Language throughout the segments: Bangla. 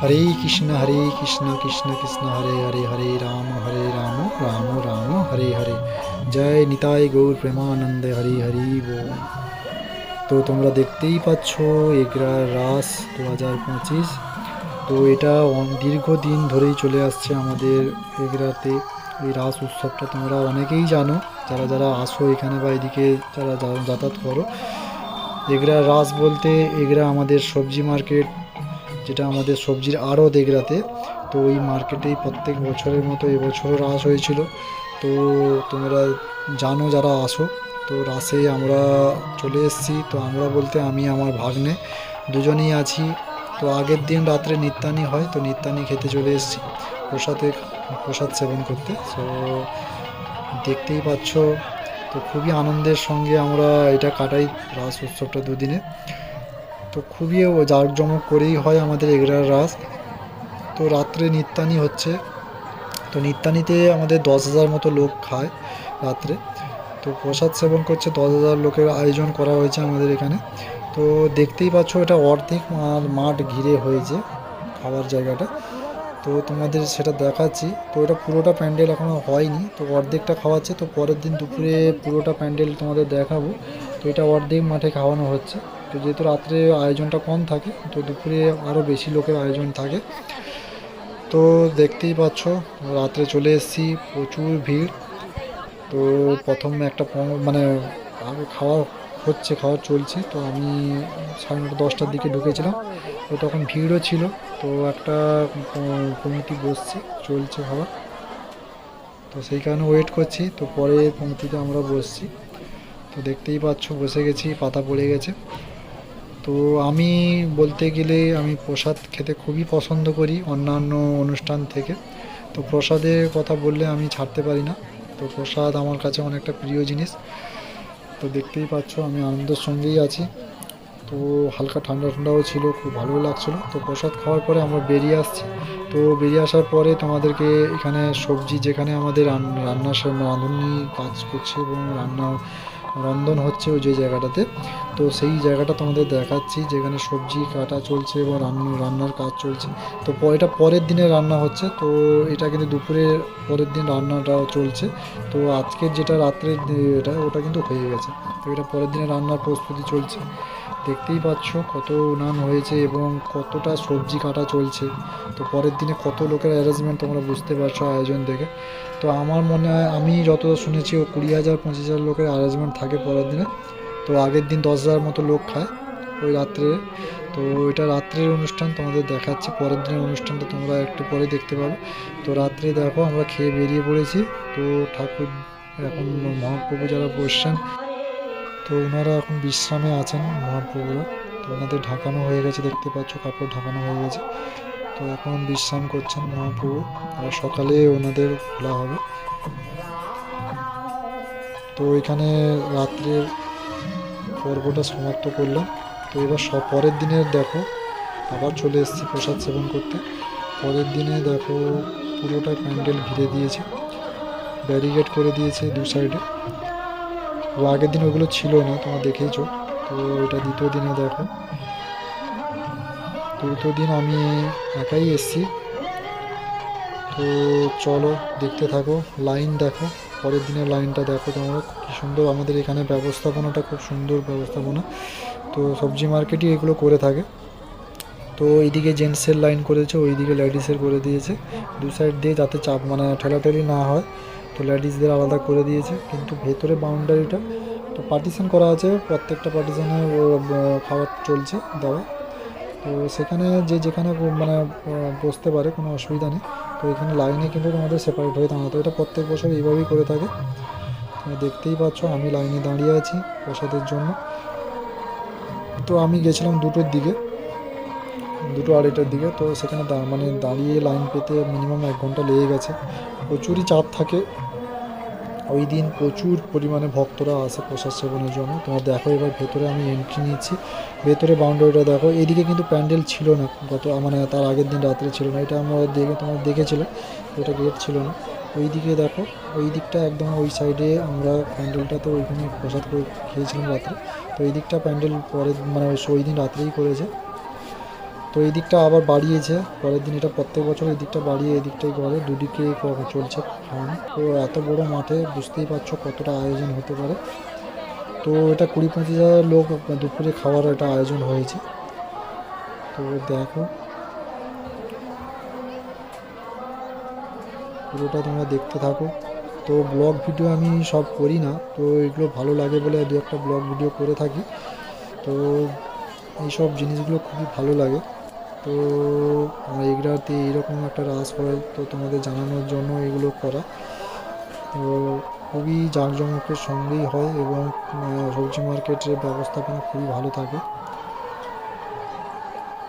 हरे कृष्ण कृष्ण कृष्ण हरे हरे हरे राम राम राम हरे हरे। जय निताई गौर प्रेमानंद हरि हरि बोल। তো তোমরা দেখতেই পাচ্ছ এগরার রাস 2025। তো এটা দীর্ঘদিন ধরেই চলে আসছে আমাদের এগরাতে। এই রাস উৎসবটা তোমরা অনেকেই জানো, যারা যারা আসো এখানে বা এদিকে যারা যাতায়াত করো। এগরা রাস বলতে এগরা আমাদের সবজি মার্কেট, যেটা আমাদের সবজির আড়ত এগরাতে। তো ওই মার্কেটেই প্রত্যেক বছরের মতো এবছরও রাস হয়েছিল। তো তোমরা জানো যারা আসো। তো রাসে আমরা চলে এসেছি। তো আমরা বলতে আমি আমার ভাগ্নে দুজনেই আছি। তো আগের দিন রাত্রে নিত্যানি হয়, তো নিত্যানি খেতে চলে এসেছি প্রসাদ সেবন করতে। তো দেখতেই পাচ্ছ, তো খুবই আনন্দের সঙ্গে আমরা এটা কাটাই রাস উৎসবটা দুদিনে। তো খুবই জাঁকজমক করেই হয় আমাদের এগরার রাস। তো রাত্রে নিত্যানি হচ্ছে। তো নিত্যানিতে আমাদের 10,000 মতো লোক খায় রাত্রে। তো প্রসাদ সেবন করছে 10,000 লোকের আয়োজন করা হয়েছে আমাদের এখানে। তো দেখতেই পাচ্ছ এটা অর্ধেক মাঠ ঘিরে হয়েছে খাবার জায়গাটা। তো তোমাদের সেটা দেখাচ্ছি। তো এটা পুরোটা প্যান্ডেল এখনও হয়নি, তো অর্ধেকটা খাওয়াচ্ছে। তো পরের দিন দুপুরে পুরোটা প্যান্ডেল তোমাদের দেখাবো। তো এটা অর্ধেক মাঠে খাওয়ানো হচ্ছে। তো যেহেতু রাত্রে আয়োজনটা কম থাকে, তো দুপুরে আরও বেশি লোকের আয়োজন থাকে। তো দেখতেই পাচ্ছ রাত্রে চলে এসেছি, প্রচুর ভিড়। তো প্রথম একটা মানে আগে খাওয়া চলছে। তো আমি 9:30-10টার দিকে ঢুকেছিলাম। তো তখন ভিড়ও ছিল। তো একটা কমিটি বসছে, চলছে খাবার। তো সেই কারণে ওয়েট করছি। তো পরে পংক্তিতে আমরা বসছি। তো দেখতেই পাচ্ছ বসে গেছি, পাতা পড়ে গেছে। তো আমি বলতে গেলে আমি প্রসাদ খেতে খুবই পছন্দ করি অন্যান্য অনুষ্ঠান থেকে। তো প্রসাদের কথা বললে আমি ছাড়তে পারি না। তো প্রসাদ আমার কাছে অনেকটা প্রিয় জিনিস। তো দেখতেই পাচ্ছ আমি আনন্দের সঙ্গেই আছি। তো হালকা ঠান্ডা ঠান্ডাও ছিল, খুব ভালোও লাগছিলো। তো প্রসাদ খাওয়ার পরে আমরা বেরিয়ে আসছি। তো বেরিয়ে আসার পরে তোমাদেরকে এখানে সবজি, যেখানে আমাদের রাঁধুনি কাজ করছে এবং রন্ধন হচ্ছে ওই যে জায়গাটাতে। তো সেই জায়গাটা তোমাদের দেখাচ্ছি, যেখানে সবজি কাটা চলছে এবং রান্নার কাজ চলছে। তো এটা পরের দিনে রান্না হচ্ছে। তো এটা কিন্তু দুপুরে পরের দিন রান্নাটা চলছে। তো আজকের যেটা রাত্রে ওটা কিন্তু হয়ে গেছে। তো এটা পরের দিনে রান্নার প্রস্তুতি চলছে। দেখতেই পাচ্ছ কত উনান হয়েছে এবং কতটা সবজি কাটা চলছে। তো পরের দিনে কত লোকের অ্যারেঞ্জমেন্ট তোমরা বুঝতে পারছো আয়োজন দেখে। তো আমার মনে হয়, আমি যত শুনেছি, ও 20,000-25,000 লোকের অ্যারেঞ্জমেন্ট থাকে পরের দিনে। তো আগের দিন 10,000 মতো লোক খায় ওই রাত্রে। তো এটা রাত্রের অনুষ্ঠান তোমাদের দেখাচ্ছি, পরের দিনের অনুষ্ঠানটা তোমরা একটু পরে দেখতে পাবে। তো রাত্রে দেখো আমরা খেয়ে বেরিয়ে পড়েছি। তো ঠাকুর এখন মহাপ্রভু যারা বসছেন, তো ওনারা এখন বিশ্রামে আছেন মহাপ্রভুরা। তো ওনাদের ঢাকানো হয়ে গেছে, দেখতে পাচ্ছ কাপড় ঢাকানো হয়ে গেছে। তো এখন বিশ্রাম করছেন মহাপ্রভু, আর সকালে ওনাদের খোলা হবে। তো এখানে রাত্রের পর্বটা সমাপ্ত করলাম। তো এবার পরের দিনের দেখো, আবার চলে এসেছি প্রসাদ সেবন করতে। পরের দিনে দেখো পুরোটা প্যান্ডেল ঘিরে দিয়েছে, ব্যারিকেড করে দিয়েছে দু সাইডে। তো আগের দিন ওগুলো ছিল না, তোমরা দেখেইছো। তো এটা দ্বিতীয় দিনে দেখো। দ্বিতীয় দিন আমি একাই এসেছি। তো চলো দেখতে থাকো, লাইন দেখো, পরের দিনের লাইনটা দেখো তোমরা কী সুন্দর। আমাদের এখানে ব্যবস্থাপনাটা খুব সুন্দর ব্যবস্থাপনা। তো সবজি মার্কেটই এগুলো করে থাকে। তো এইদিকে জেন্টসের লাইন করেছে, ওইদিকে লেডিসের করে দিয়েছে দু সাইড দিয়ে, যাতে চাপ মানে ঠেলাঠেলি না হয়। তো লেডিসদের আলাদা করে দিয়েছে, কিন্তু ভেতরে বাউন্ডারিটা তো পার্টিশন করা আছে, প্রত্যেকটা পার্টিশনে খাবার চলছে দেওয়া। তো সেখানে যে যেখানে মানে বসতে পারে, কোনো অসুবিধা নেই। তো এখানে লাইনে কিন্তু তোমাদের সেপারেট হয়ে দাঁড়াতে, এটা প্রত্যেক বছর এইভাবেই করে থাকে। তুমি দেখতেই পাচ্ছ আমি লাইনে দাঁড়িয়ে আছি প্রসাদের জন্য। তো আমি গেছিলাম 2:30টার দিকে। তো সেখানে মানে দাঁড়িয়ে লাইন পেতে মিনিমাম 1 ঘন্টা লেগে গেছে। প্রচুরই চাপ থাকে ওই দিন, প্রচুর পরিমাণে ভক্তরা আসে প্রসাদ সেবনের জন্য। তোমার দেখো এবার ভেতরে আমি এন্ট্রি নিচ্ছি, ভেতরে বাউন্ডারিটা দেখো। এইদিকে কিন্তু প্যান্ডেল ছিল না মানে তার আগের দিন রাত্রে ছিল না, এটা আমরা তোমার দেখেছিলে। এটা গেট ছিল না। ওই দিকে দেখো, ওই দিকটা একদম ওই সাইডে আমরা প্যান্ডেলটাতে ওইখানে প্রসাদ করে খেয়েছিলাম রাত্রে। তো এই দিকটা প্যান্ডেল পরে মানে ওই দিন রাত্রেই করেছে। তো এই দিকটা আবার বাড়িয়েছে পরের দিন, এটা প্রত্যেক বছর এই দিকটা বাড়িয়ে এই দিকটাই করে, দুদিকে চলছে খাওয়ানো। তো এত বড় মাঠে বুঝতেই পারছো কতটা আয়োজন হতে পারে। তো এটা 20-25 হাজার লোক দুপুরে খাওয়ার একটা আয়োজন হয়েছে। তো দেখো পুরোটা তোমরা দেখতে থাকো। তো ব্লগ ভিডিও আমি সব করি না, তো এগুলো ভালো লাগে বলে দু একটা ব্লগ ভিডিও করে থাকি। তো এইসব জিনিসগুলো খুবই ভালো লাগে। তো আমার এগুলাতে এইরকম একটা রাস হয়, তো তোমাদের জানানোর জন্য এগুলো করা। তো খুবই জাঁকজমকের সঙ্গেই হয় এবং সবজি মার্কেটের ব্যবস্থাপনা খুবই ভালো থাকে।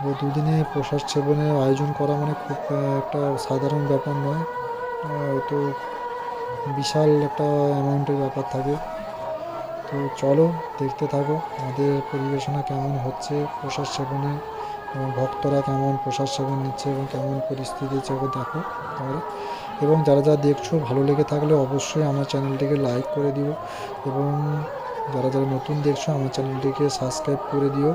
তো দুদিনে প্রসাদ সেবনের আয়োজন করা মানে খুব একটা সাধারণ ব্যাপার নয়, তো বিশাল একটা অ্যামাউন্টের ব্যাপার থাকে। তো চলো দেখতে থাকো আমাদের পরিবেশনা কেমন হচ্ছে প্রসাদ সেবনে, এবং ভক্তরা কেমন প্রসাদ সেবন নিচ্ছে এবং কেমন পরিস্থিতি দেখো তাহলে। এবং যারা যারা দেখছো ভালো লেগে থাকলে অবশ্যই আমার চ্যানেলটিকে লাইক করে দিও, এবং যারা যারা নতুন দেখছো আমার চ্যানেলটিকে সাবস্ক্রাইব করে দিও,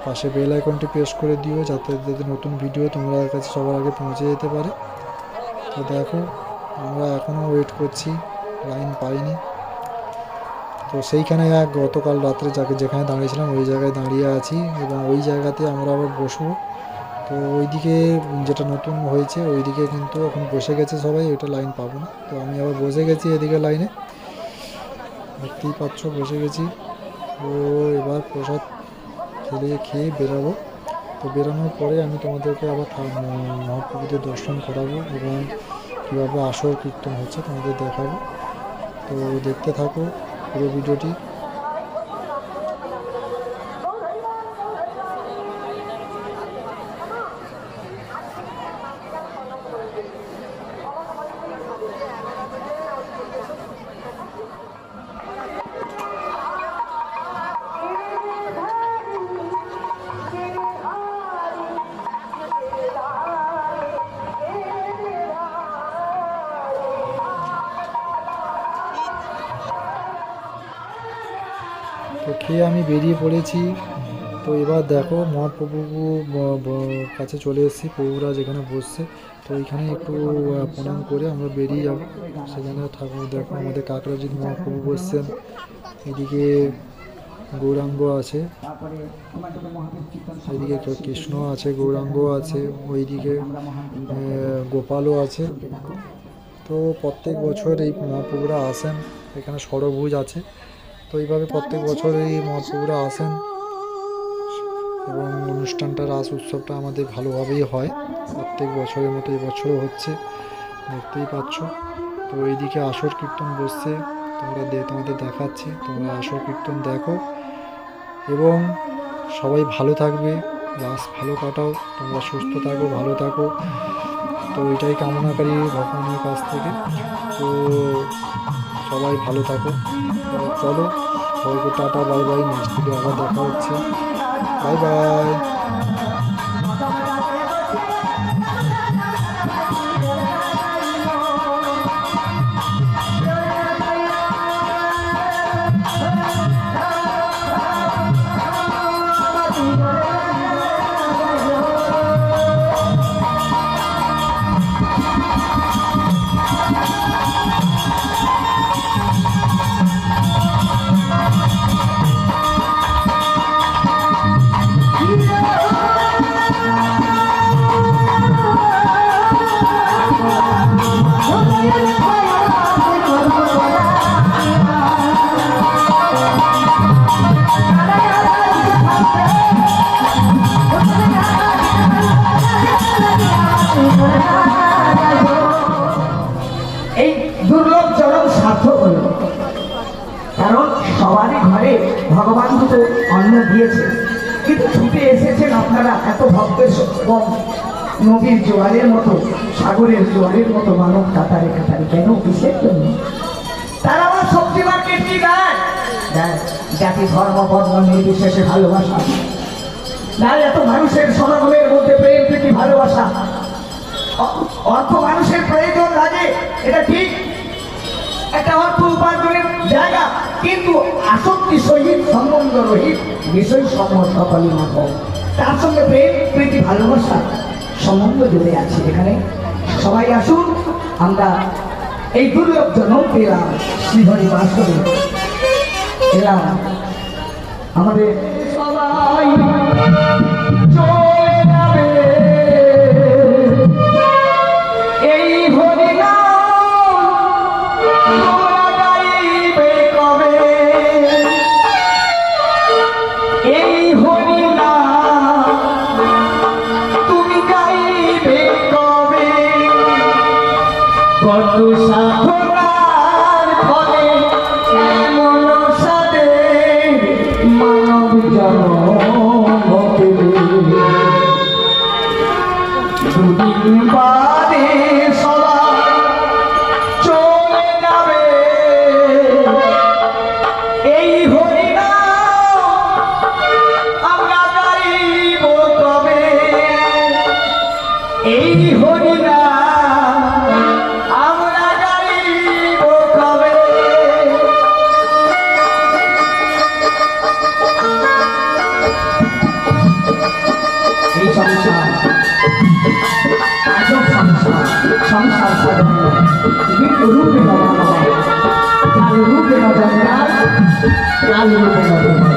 পাশে বেল আইকনটি প্রেস করে দিও যাতে নতুন ভিডিও তোমরা কাছে সবার আগে পৌঁছে যেতে পারে। তো দেখো আমরা এখনও ওয়েট করছি, লাইন পাইনি। তো সেইখানে গতকাল রাত্রে যেখানে দাঁড়িয়েছিলাম ওই জায়গায় দাঁড়িয়ে আছি, এবং ওই জায়গাতে আমরা আবার বসবো। তো ওইদিকে যেটা নতুন হয়েছে ওইদিকে কিন্তু এখন বসে গেছে সবাই, ওইটা লাইন পাবো না। তো আমি আবার বসে গেছি এদিকে লাইনে, দেখতেই পাচ্ছ বসে গেছি। তো এবার প্রসাদ খেয়ে বেরাবো। তো বেরানোর পরে আমি তোমাদেরকে আবার মহাপ্রভুদের দর্শন করাবো এবং কীভাবে আসর কীর্তন হচ্ছে তোমাদের দেখাবো। তো দেখতে থাকো পুরো ভিডিওটি। তো খেয়ে আমি বেরিয়ে পড়েছি। তো এবার দেখো মহাপ্রভু কাছে চলে এসেছি, প্রভুরা যেখানে বসছে। তো এইখানে একটু প্রণাম করে আমরা বেরিয়ে যাব। সেখানে ঠাকুর দেখো আমাদের কাকরাজিৎ মহাপ্রভু বসছেন, এদিকে গৌরাঙ্গ আছে, এদিকে কৃষ্ণ আছে, গৌরাঙ্গ আছে, ওইদিকে গোপালও আছে। তো প্রত্যেক বছর এই মহাপ্রভুরা আসেন, এখানে ষড়ভুজ আছে। তো এইভাবে প্রত্যেক বছর এই মহাপ্রভুরা আসেন এবং অনুষ্ঠানটা রাস উৎসবটা আমাদের ভালোভাবেই হয় প্রত্যেক বছরের মতো এবছরও হচ্ছে, দেখতেই পাচ্ছ। তো এইদিকে আসর কীর্তন বসছে, তোমাদের দেখাচ্ছি, তোমরা আসর কীর্তন দেখো এবং সবাই ভালো থাকবে, রাস ভালো কাটাও, তোমরা সুস্থ থাকো, ভালো থাকো। তো এটাই কামনাকারী ভগবানের কাছ থেকে। তো সবাই ভালো থাকো। চলো সবাইকে tata, bye bye, next video আবার দেখা হচ্ছে, বাই বাই। এই দুর্লভ চরম সার্থক হল, কারণ সবারই ঘরে ভগবান দুটো অন্ন দিয়েছে, কিন্তু ছুটে এসেছেন আপনারা এত ভক্তের কম, নদীর জোয়ারের মতো, সাগরের জোয়ারের মতো মানব কাতারে কাতারে, কেন? কিসের জন্য? তারা আমার সবজি মার্কেট কি দেয়? জাতি ধর্ম বর্ণ নির্বিশেষে ভালোবাসা, না এত মানুষের সমাগমের মধ্যে প্রেম প্রীতি ভালোবাসা, অর্থ মানুষের প্রয়োজন লাগে, এটা ঠিক, একটা অর্থ উপার্জনের জায়গা, কিন্তু আসক্তি সহিত সম্বন্ধ রহিত বিষয় সমূহ সকলই না তার সঙ্গে প্রেম প্রীতি ভালোবাসা সম্বন্ধ জুড়ে আছে। এখানে সবাই আসুন, আমরা এই দুর্লভ জনম পেলাম, শ্রীহরি বাসরে এলাম। আমাদের সবাই চলে যাবে এই হরিনাম, তোমরা গাইবে কবে এই হরিনাম, তুমি গাইবে কবে? কত সাধনার ফলে এমন সাধের মানব জন্ম পেলে। দুদিন বাদে সবাই চলে যাবে এই হরিনাম, আমরা গাইব কবে এই হরিনাম, আমরা গাইব কবে? এই সংসার আজব সংসার, সংসার সাধনা রূপে নবান, কাল রূপে নজর, কাল রূপে নজর।